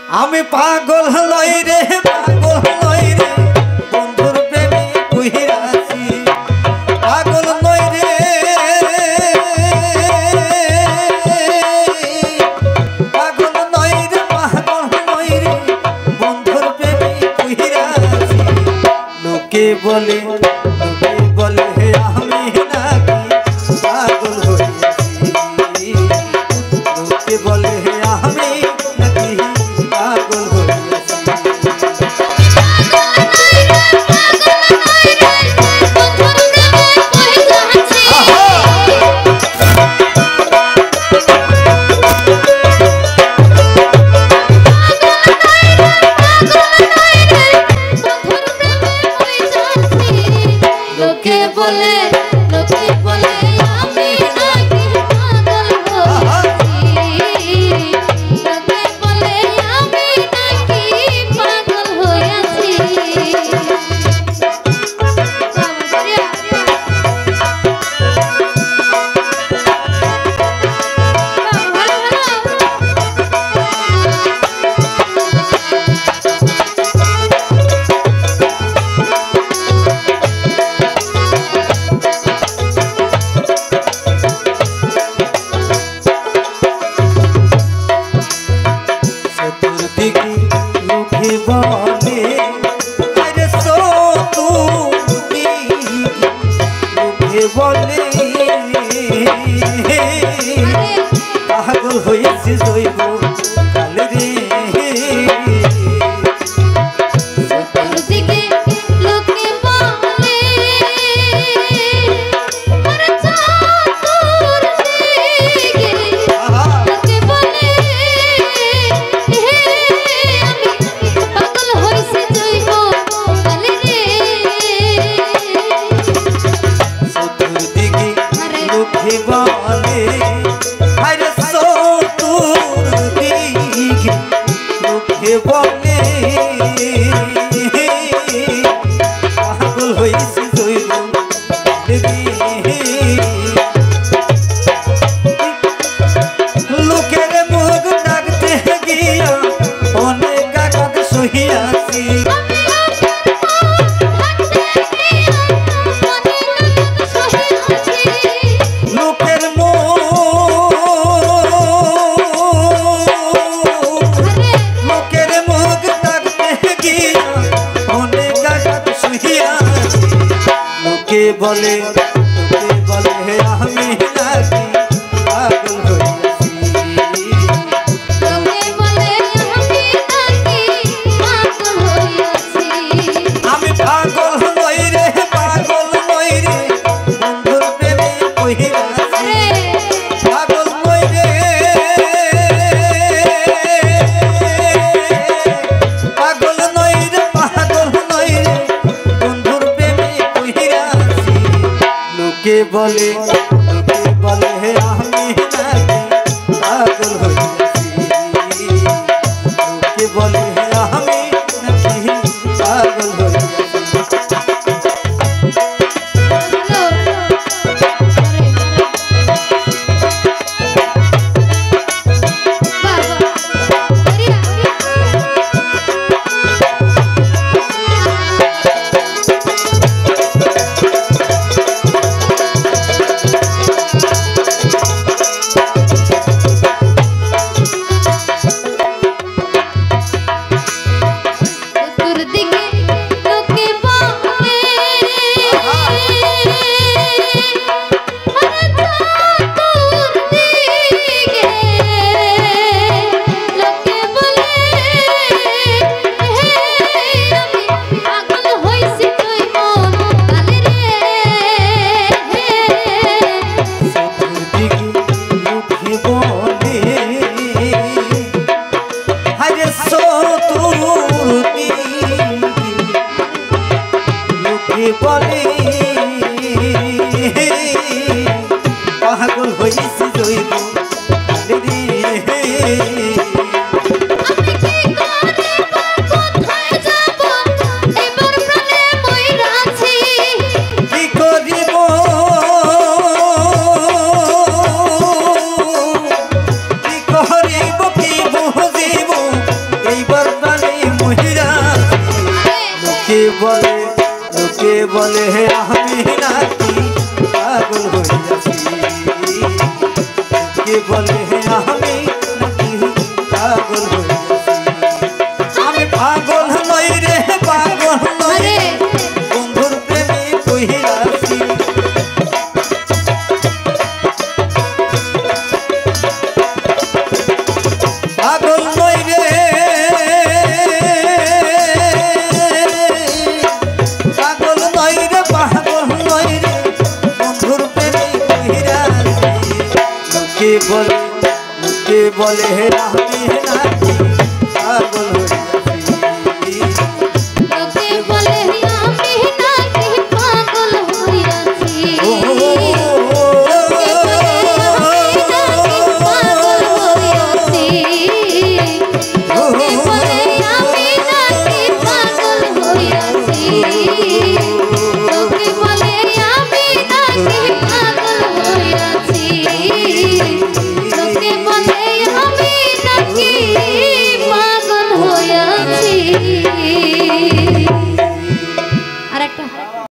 আমি পাগল লই রে পাগল লই রে বন্ধুর প্রেমে কইরাছি পাগল লই রে পাগল লই রে পাগল লই রে বন্ধুর প্রেমে কইরাছি লোকে বলে হে আমি নাকি পাগল হইছি লোকে বলে হে আমি নাকি পাগল লোকে বলে আমি নাকি পাগল হইছি লোকে বলে আমি নাকি পাগল হইছি বলে পাগল হয়েছে জৈব কাল রে চতুর্দিকে লোকে বলে আরে চতুর্দিকে লোকে বলে আমি পাগল হইছি জৈব কাল রে লোকে বলে আরে চতুর্দিকে লোকে বলে পাগল হয়েছে জৈব লোকের মুখ ডাকতে গিয়া অনেক আঘাত সহিয়াছি বলে হে আমি নাকি পাগল হইছি লোকে বলে আমি নাকি পাগল হইছি আমি পাগল নই রে বন্ধুর প্রেমে কইরাছি পাগল নই রে পাগল নই রে বন্ধুর প্রেমে কইরাছি লোকে বলে হে আমি নাকি পাগল হইছি লোকে বলে হে আমি নাকি পাগল হইছি বলে আমি নাকি পাগল হইয়াছি লোকে বলে আমি নাকি পাগল হইয়াছি আমি পাগল নই রে পাগল নই বন্ধুর প্রেমে কহিয়াছি পাগল নই রে বলে আমি না